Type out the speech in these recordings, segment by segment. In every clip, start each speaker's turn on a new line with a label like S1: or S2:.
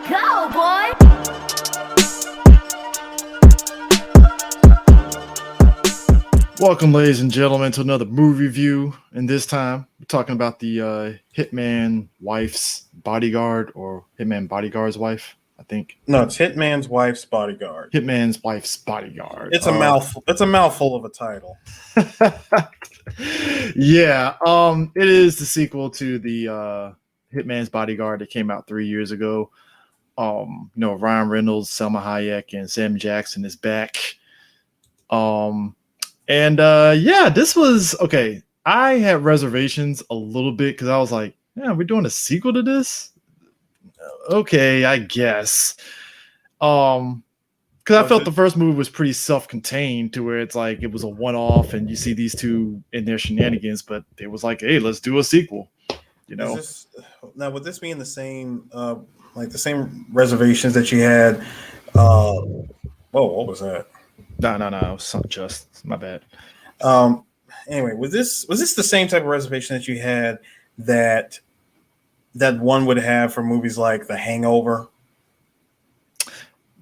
S1: Go, boy!
S2: Welcome, ladies and gentlemen, to another movie review. And this time, we're talking about the Hitman wife's bodyguard, or Hitman bodyguard's wife, I think.
S3: No, it's Hitman's wife's bodyguard.
S2: Hitman's wife's bodyguard.
S3: It's a mouthful. It's a mouthful of a title.
S2: Yeah, it is the sequel to the Hitman's Bodyguard that came out 3 years ago. Ryan Reynolds, Salma Hayek, and Sam Jackson is back. This was okay. I had reservations a little bit because I was like, yeah, we're doing a sequel to this? Okay, I guess. Because I felt the first movie was pretty self-contained to where it's like it was a one-off and you see these two in their shenanigans, but it was like, hey, let's do a sequel.
S3: Now, would this be in the same the same reservations that you had? Whoa, what was that?
S2: No, it was something just my bad.
S3: Anyway, was this the same type of reservation that you had that one would have for movies like The Hangover?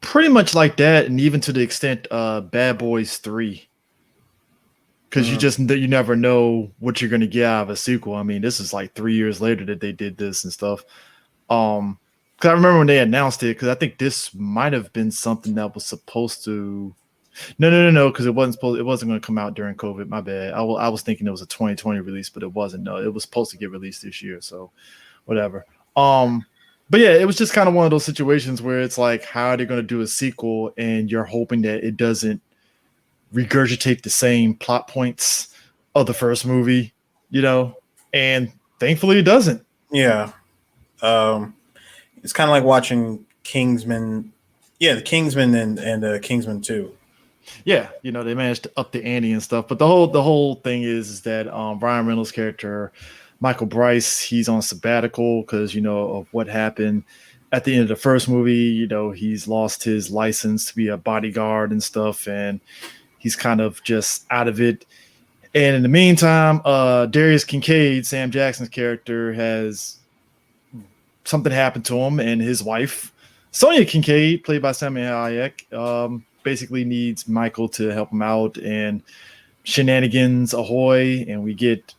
S2: Pretty much like that, and even to the extent Bad Boys 3. Because you never know what you're going to get out of a sequel. I mean, this is like 3 years later that they did this and stuff. Because I remember when they announced it, because I think this might have been something that was supposed to... No, because it wasn't going to come out during COVID. My bad. I was thinking it was a 2020 release, but it wasn't. No, it was supposed to get released this year. So, whatever. But yeah, it was just kind of one of those situations where it's like, how are they going to do a sequel, and you're hoping that it doesn't regurgitate the same plot points of the first movie, and thankfully it doesn't.
S3: Yeah. It's kind of like watching Kingsman. Yeah, the Kingsman and Kingsman 2.
S2: Yeah, they managed to up the ante and stuff. But the whole thing is that Ryan Reynolds' character, Michael Bryce, he's on sabbatical because, of what happened at the end of the first movie. He's lost his license to be a bodyguard and stuff, and he's kind of just out of it. And in the meantime, Darius Kincaid, Sam Jackson's character, has something happened to him, and his wife, Sonia Kincaid, played by Salma Hayek, basically needs Michael to help him out, and shenanigans ahoy, and we get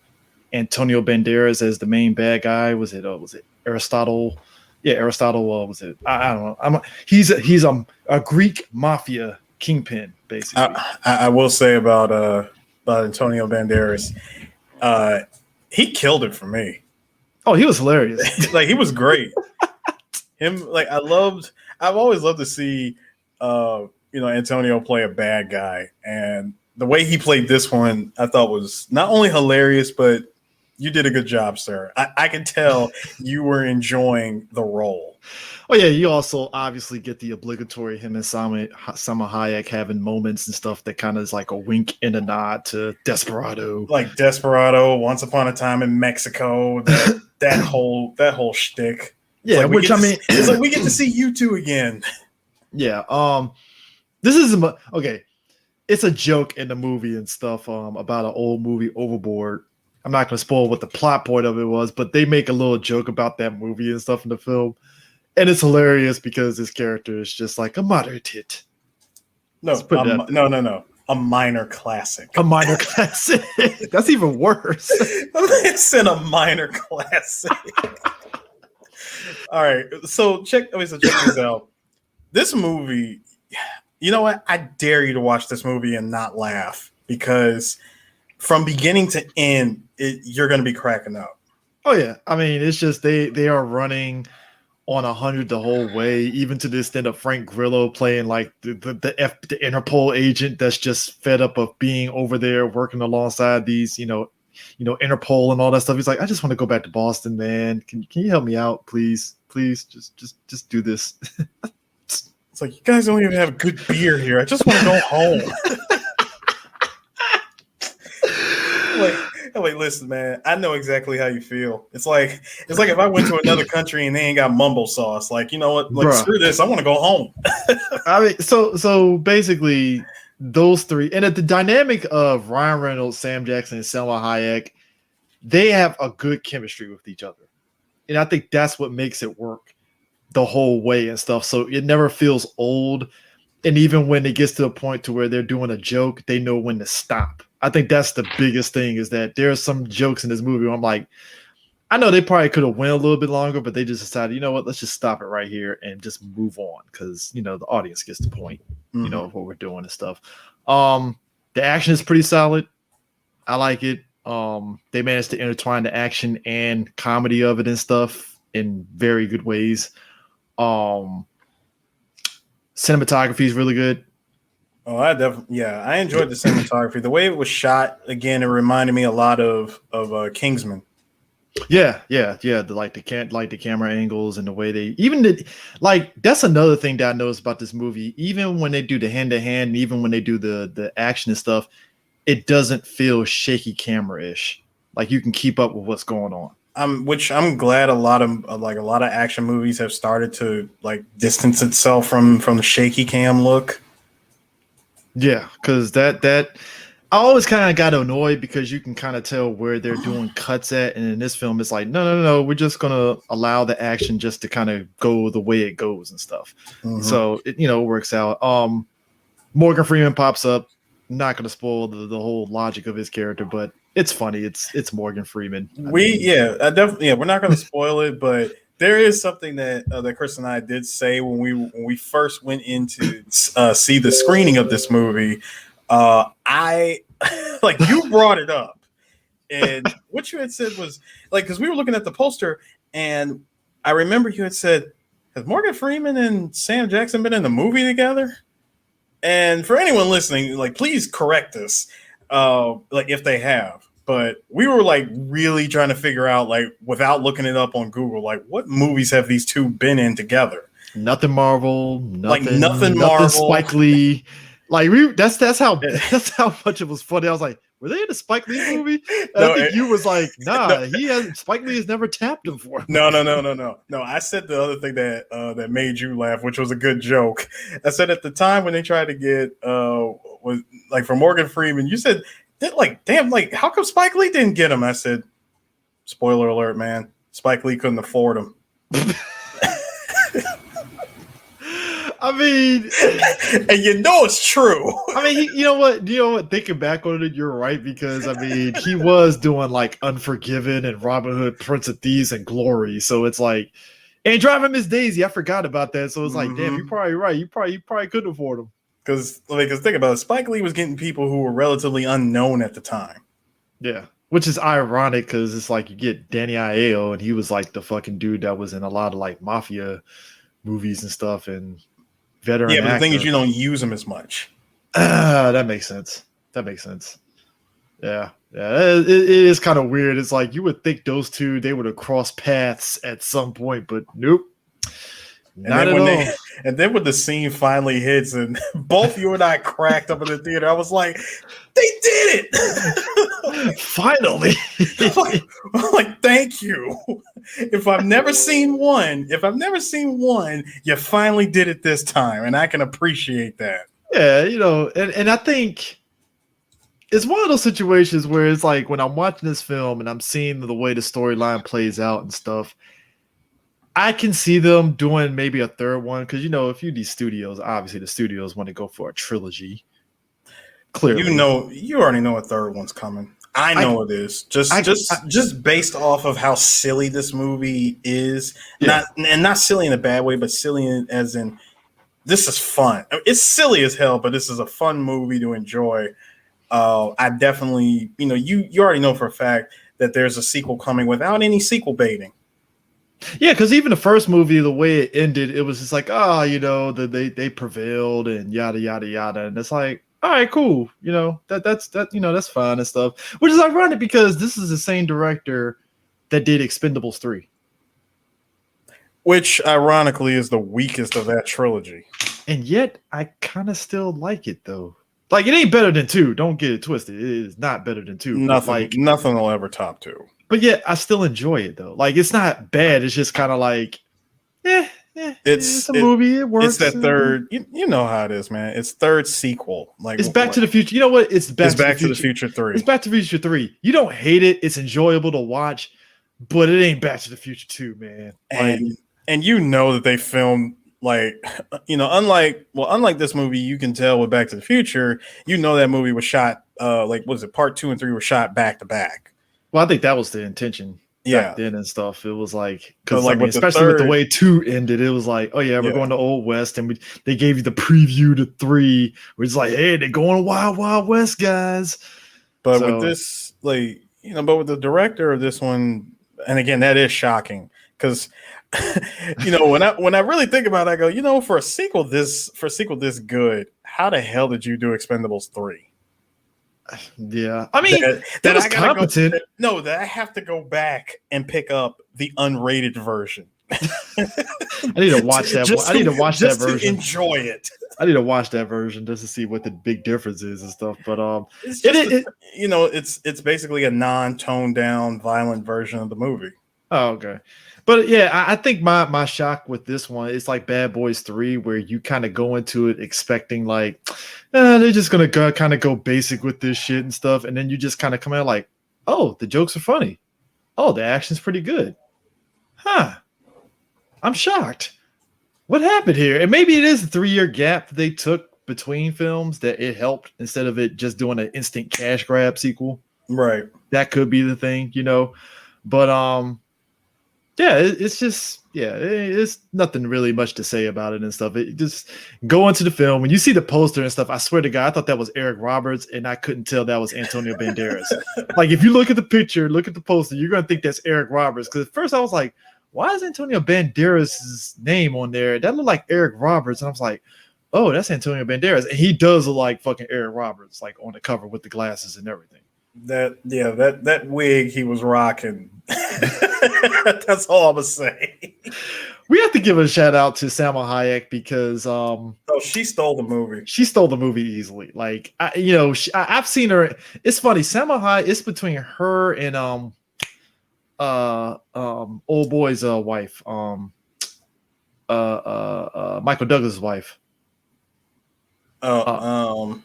S2: Antonio Banderas as the main bad guy. Was it Aristotle? Yeah, Aristotle. Was it? I don't know. He's a Greek mafia kingpin, basically.
S3: I will say about Antonio Banderas, he killed it for me.
S2: Oh, he was hilarious.
S3: Like, he was great. I've always loved to see Antonio play a bad guy, and the way he played this one, I thought was not only hilarious, but you did a good job, sir. I can tell you were enjoying the role.
S2: Oh yeah, you also obviously get the obligatory him and Salma Hayek having moments and stuff that kind of is like a wink and a nod to Desperado.
S3: Like Desperado, Once Upon a Time in Mexico, that whole shtick.
S2: Yeah,
S3: it's like we get to see you two again.
S2: Yeah. This is okay. It's a joke in the movie and stuff about an old movie, Overboard. I'm not going to spoil what the plot point of it was, but they make a little joke about that movie and stuff in the film. And it's hilarious because this character is just like a moderate hit.
S3: No. A minor classic.
S2: A minor classic. That's even worse.
S3: It's in a minor classic. All right. So check this out. This movie, you know what? I dare you to watch this movie and not laugh, because from beginning to end, you're going to be cracking up.
S2: Oh yeah. I mean, it's just they are running on 100 the whole way, even to the extent of Frank Grillo playing like the Interpol agent that's just fed up of being over there working alongside these, Interpol and all that stuff. He's like, I just want to go back to Boston, man. Can you help me out, please? Please, just do this.
S3: It's like, you guys don't even have good beer here. I just want to go home. Wait, listen, man. I know exactly how you feel. It's like if I went to another country and they ain't got mumbo sauce. Like, you know what? Like, bruh, screw this. I want to go home.
S2: I mean, so basically, those three, and at the dynamic of Ryan Reynolds, Sam Jackson, and Salma Hayek, they have a good chemistry with each other, and I think that's what makes it work. the whole way and stuff. So it never feels old. And even when it gets to a point to where they're doing a joke, they know when to stop. I think that's the biggest thing is that there are some jokes in this movie where I'm like, I know they probably could have went a little bit longer, but they just decided, you know what, let's just stop it right here and just move on because you know the audience gets the point, you know, of what we're doing and stuff. The action is pretty solid. I like it. They managed to intertwine the action and comedy of it and stuff in very good ways. Cinematography is really good.
S3: Oh, I enjoyed the cinematography. The way it was shot, again, it reminded me a lot of Kingsman.
S2: Yeah. The camera angles and the way they even did. Like that's another thing that I noticed about this movie. Even when they do the hand to hand, even when they do the action and stuff, it doesn't feel shaky camera-ish. Like you can keep up with what's going on.
S3: Which I'm glad a lot of action movies have started to like distance itself from the shaky cam look.
S2: Yeah, because that I always kind of got annoyed because you can kind of tell where they're doing cuts at, and in this film, it's like no, we're just gonna allow the action just to kind of go the way it goes and stuff. So it works out. Morgan Freeman pops up. Not gonna spoil the whole logic of his character, but it's funny. It's Morgan Freeman.
S3: We're not gonna spoil it, but there is something that Chris and I did say when we first went in to see the screening of this movie. I like you brought it up, and what you had said was like because we were looking at the poster, and I remember you had said, "Has Morgan Freeman and Sam Jackson been in the movie together?" And for anyone listening, like please correct us, like if they have. But we were like really trying to figure out, like without looking it up on Google, like what movies have these two been in together?
S2: Nothing Marvel,
S3: nothing Marvel,
S2: Spike Lee. Like that's how much it was funny. I was like, were they in a Spike Lee movie? I think you was like, nah, Spike Lee has never tapped him for.
S3: No. I said the other thing that made you laugh, which was a good joke. I said at the time when they tried to get was like for Morgan Freeman, you said like damn, like how come Spike Lee didn't get him? I said, spoiler alert, man, Spike Lee couldn't afford him.
S2: I mean,
S3: and it's true.
S2: I mean, you know what? Thinking back on it, you're right because I mean, he was doing like Unforgiven and Robin Hood, Prince of Thieves, and Glory. So it's like, and Driving Miss Daisy, I forgot about that. So it's like, damn, you're probably right. You probably couldn't afford him.
S3: Because think about it, Spike Lee was getting people who were relatively unknown at the time.
S2: Yeah, which is ironic because it's like you get Danny Aiello, and he was like the fucking dude that was in a lot of like mafia movies and stuff, and veteran.
S3: Yeah, but
S2: actor.
S3: the thing is, you don't use him as much.
S2: That makes sense. Yeah. It is kind of weird. It's like you would think those two they would have crossed paths at some point, but nope. Not at all.
S3: And then when the scene finally hits, and both you and I cracked up in the theater, I was like, "They did it!
S2: Finally!"
S3: I'm like, thank you. If I've never seen one, you finally did it this time, and I can appreciate that.
S2: Yeah, and I think it's one of those situations where it's like when I'm watching this film and I'm seeing the way the storyline plays out and stuff. I can see them doing maybe a third one because if you these studios, obviously the studios want to go for a trilogy. Clearly,
S3: you already know a third one's coming. I know it is just based off of how silly this movie is. Yeah. Not silly in a bad way, but silly as in this is fun. It's silly as hell, but this is a fun movie to enjoy. I definitely, you already know for a fact that there's a sequel coming without any sequel baiting.
S2: Yeah, because even the first movie, the way it ended, it was just like, they prevailed and yada yada yada, and it's like, all right, cool, that's fine and stuff. Which is ironic because this is the same director that did Expendables 3,
S3: which ironically is the weakest of that trilogy,
S2: and yet I kind of still like it though. Like it ain't better than 2. Don't get it twisted. It is not better than 2.
S3: Nothing will ever top 2.
S2: But yeah, I still enjoy it though. Like it's not bad. It's just kind of like, it's a movie. It works.
S3: It's that third. You know how it is, man. It's third sequel. Like
S2: it's Back to the Future. You know what? It's Back
S3: to the Future 3.
S2: It's Back to the Future 3. You don't hate it. It's enjoyable to watch, but it ain't Back to the Future 2, man.
S3: and you know that they filmed like, unlike this movie, you can tell with Back to the Future, you know that movie was shot like, was it part 2 and 3 were shot back to back.
S2: Well, I think that was the intention back
S3: Yeah,
S2: then and stuff. It was like,
S3: but
S2: because I
S3: like
S2: mean,
S3: with the
S2: especially with the
S3: third,
S2: way 2 ended, it was like, oh yeah, we're
S3: yeah,
S2: going to Old West, and they gave you the preview to 3, where it's like, hey, they're going Wild Wild West, guys.
S3: but with
S2: So
S3: this, like, but with the director of this one, and again, that is shocking because when I really think about it, I go, for a sequel this good, how the hell did you do Expendables 3?
S2: yeah, I mean,
S3: That
S2: it
S3: that
S2: was
S3: I gotta go.
S2: competent.
S3: No, that I have to go back and pick up the unrated version.
S2: I need to watch that one. I need to watch that
S3: just to
S2: version.
S3: enjoy it.
S2: I need to watch that version just to see what the big difference is and stuff. But
S3: It's
S2: it,
S3: just
S2: it, it
S3: it's basically a non-toned down violent version of the movie.
S2: oh, okay. But yeah, I think my shock with this one is like Bad Boys 3, where you kind of go into it expecting like, they're just gonna kind of go basic with this shit and stuff, and then you just kind of come out like, oh, the jokes are funny. Oh, the action's pretty good. Huh. I'm shocked. What happened here? And maybe it is a 3-year gap that they took between films that it helped instead of it just doing an instant cash grab sequel.
S3: Right.
S2: That could be the thing, But yeah, it's just it's nothing really much to say about it and stuff. It just go into the film when you see the poster and stuff. I swear to God, I thought that was Eric Roberts, and I couldn't tell that was Antonio Banderas. Like if you look at the picture, look at the poster, you're gonna think that's Eric Roberts. Because at first I was like, why is Antonio Banderas' name on there? That looked like Eric Roberts, and I was like, oh, that's Antonio Banderas, and he does look like fucking Eric Roberts, like on the cover with the glasses and everything.
S3: That wig he was rocking. That's all I'm gonna say.
S2: We have to give a shout out to Salma Hayek because
S3: she stole the movie.
S2: She stole the movie easily. Like I've seen her. It's funny. Salma Hayek. It's between her and old boy's wife. Michael Douglas' wife. God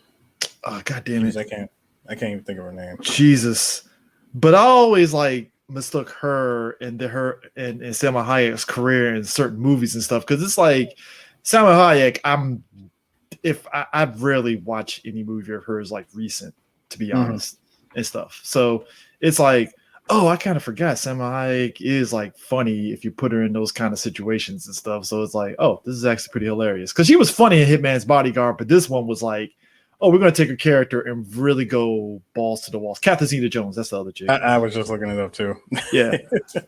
S2: damn it!
S3: I can't even think of her name.
S2: Jesus. But I always like mistook her and Salma Hayek's career in certain movies and stuff, because it's like Salma Hayek, I've rarely watched any movie of hers like recent, to be honest, and stuff. So it's like, oh, I kind of forgot Salma Hayek is like funny if you put her in those kind of situations and stuff. So it's like, oh, this is actually pretty hilarious, because she was funny in Hitman's Bodyguard, but this one was like, oh, we're going to take a character and really go balls to the walls. Catherine Zeta-Jones, that's the other chick.
S3: I was just looking it up too.
S2: Yeah.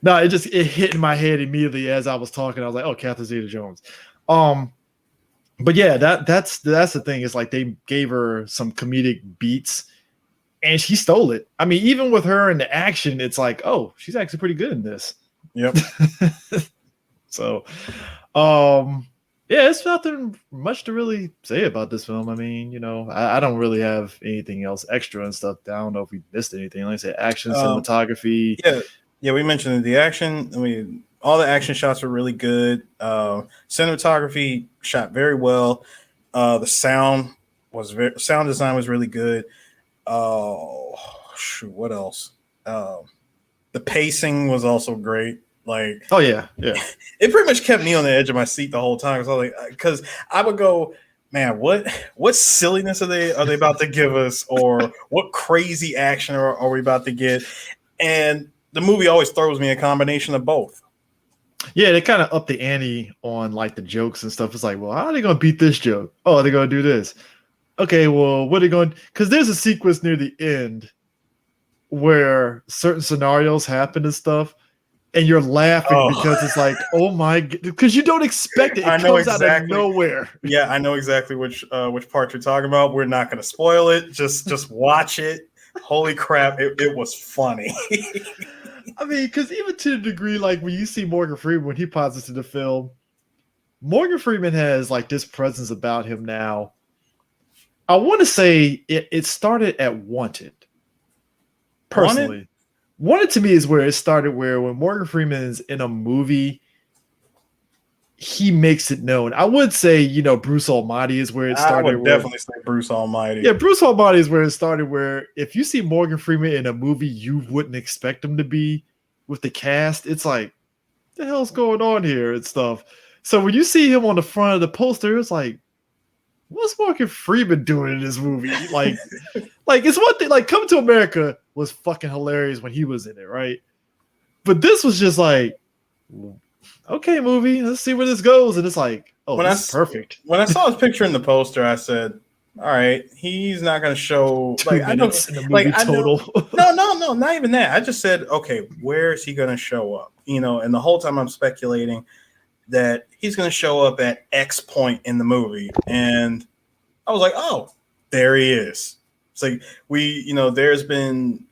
S2: No, it hit in my head immediately as I was talking. I was like, oh, Catherine Zeta-Jones. But yeah, that's the thing. Is like they gave her some comedic beats and she stole it. I mean, even with her in the action, it's like, oh, she's actually pretty good in this.
S3: Yep.
S2: So, yeah, it's nothing much to really say about this film. I mean, I don't really have anything else extra and stuff. I don't know if we missed anything. Like I said, action, cinematography.
S3: Yeah, we mentioned the action. I mean, all the action shots were really good. Cinematography shot very well. The sound design was really good. Oh, shoot, what else? The pacing was also great. Like,
S2: oh yeah,
S3: it pretty much kept me on the edge of my seat the whole time. Because I would go, man, what silliness are they about to give us, or what crazy action are we about to get? And the movie always throws me a combination of both.
S2: Yeah, they kind of up the ante on like the jokes and stuff. It's like, well, how are they gonna beat this joke? Oh, they're gonna do this. Okay, well, what are they going? Because there's a sequence near the end where certain scenarios happen and stuff, and you're laughing because it's like, oh my, because you don't expect it. It comes out of nowhere.
S3: Yeah, I know exactly which part you're talking about. We're not going to spoil it. Just watch it. Holy crap, it was funny.
S2: I mean, because even to the degree, like when you see Morgan Freeman when he pops into the film, Morgan Freeman has like this presence about him now. I want to say it started at Wanted. Personally, Wanted to me is where it started, where when Morgan Freeman is in a movie, he makes it known. I would say, Bruce Almighty is where it started.
S3: I would definitely say Bruce Almighty.
S2: Yeah, Bruce Almighty is where it started, where if you see Morgan Freeman in a movie you wouldn't expect him to be with the cast, it's like, the hell's going on here and stuff. So when you see him on the front of the poster, it's like, what's Morgan Freeman doing in this movie? Like it's one thing. Like Coming to America was fucking hilarious when he was in it, right? But this was just like, okay, movie, let's see where this goes. And it's like, oh, this is perfect.
S3: When I saw his picture in the poster, I said, all right, he's not going to show
S2: 2 minutes in the movie total.
S3: No, not even that. I just said, okay, where is he going to show up? You know, and the whole time I'm speculating that he's going to show up at X point in the movie. And I was like, oh, there he is. It's like there's been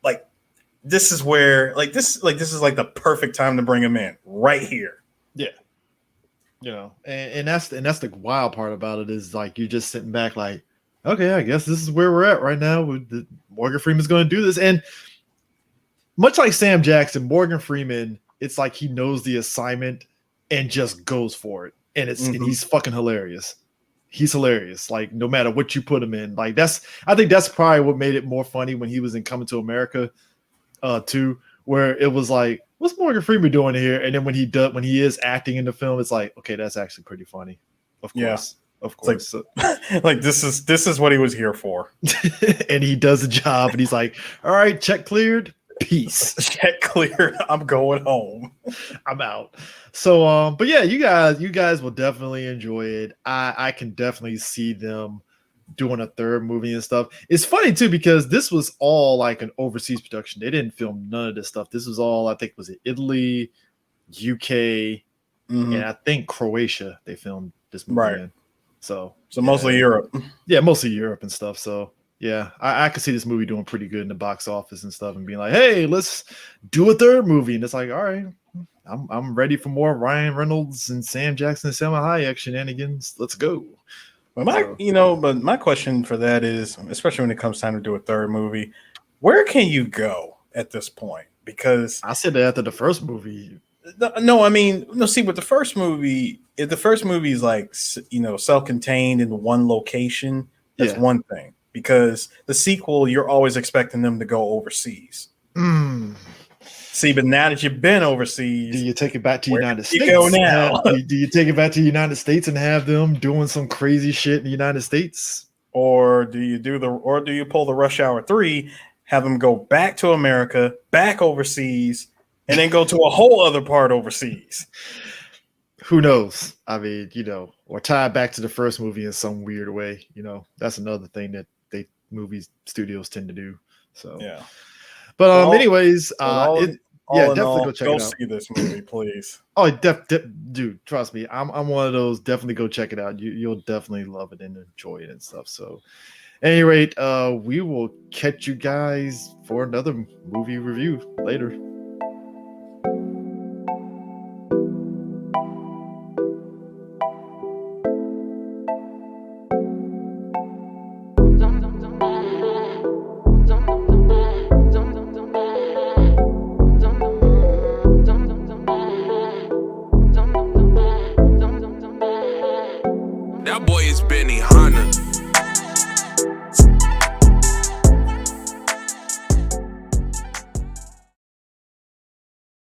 S3: like this is where this is like the perfect time to bring him in right here.
S2: Yeah. You know, and that's the wild part about it is like you're just sitting back like, okay, I guess this is where we're at right now. Morgan Freeman's going to do this, and much like Sam Jackson, Morgan Freeman, it's like he knows the assignment and just goes for it, and and he's fucking hilarious. He's hilarious. Like no matter what you put him in, like I think that's probably what made it more funny when he was in Coming to America, too, where it was like, what's Morgan Freeman doing here? And then when he is acting in the film, it's like, okay, that's actually pretty funny. Of course. Yeah. Of course.
S3: Like this is what he was here for.
S2: And he does the job and he's like, all right, check cleared. Peace.
S3: Check cleared. I'm going home.
S2: I'm out. So but yeah, you guys will definitely enjoy it. I can definitely see them doing a third movie and stuff. It's funny too because this was all like an overseas production. They didn't film none of this stuff. This was all, I think, was it Italy, UK, and I think Croatia. They filmed this movie in. So
S3: mostly Europe.
S2: Yeah, mostly Europe and stuff. So yeah, I could see this movie doing pretty good in the box office and stuff, and being like, hey, let's do a third movie. And it's like, all right, I'm ready for more Ryan Reynolds and Sam Jackson and Salma Hayek shenanigans. Let's go.
S3: But my question for that is, especially when it comes time to do a third movie, where can you go at this point? Because
S2: I said that after the first movie.
S3: No, I mean, see, with the first movie, if the first movie is like, self-contained in one location, that's one thing. Because the sequel, you're always expecting them to go overseas. See, but now that you've been overseas,
S2: do you take it back to the United States?
S3: Go now?
S2: Do you take it back to the United States and have them doing some crazy shit in the United States?
S3: Or do you pull the Rush Hour 3, have them go back to America, back overseas, and then go to a whole other part overseas?
S2: Who knows? I mean, or tie it back to the first movie in some weird way. That's another thing that movie studios tend to do. So yeah. But anyways, definitely go check it out.
S3: Go see this movie, please.
S2: Oh, dude, trust me, I'm one of those. Definitely go check it out. You'll definitely love it and enjoy it and stuff. So, at any rate, we will catch you guys for another movie review later.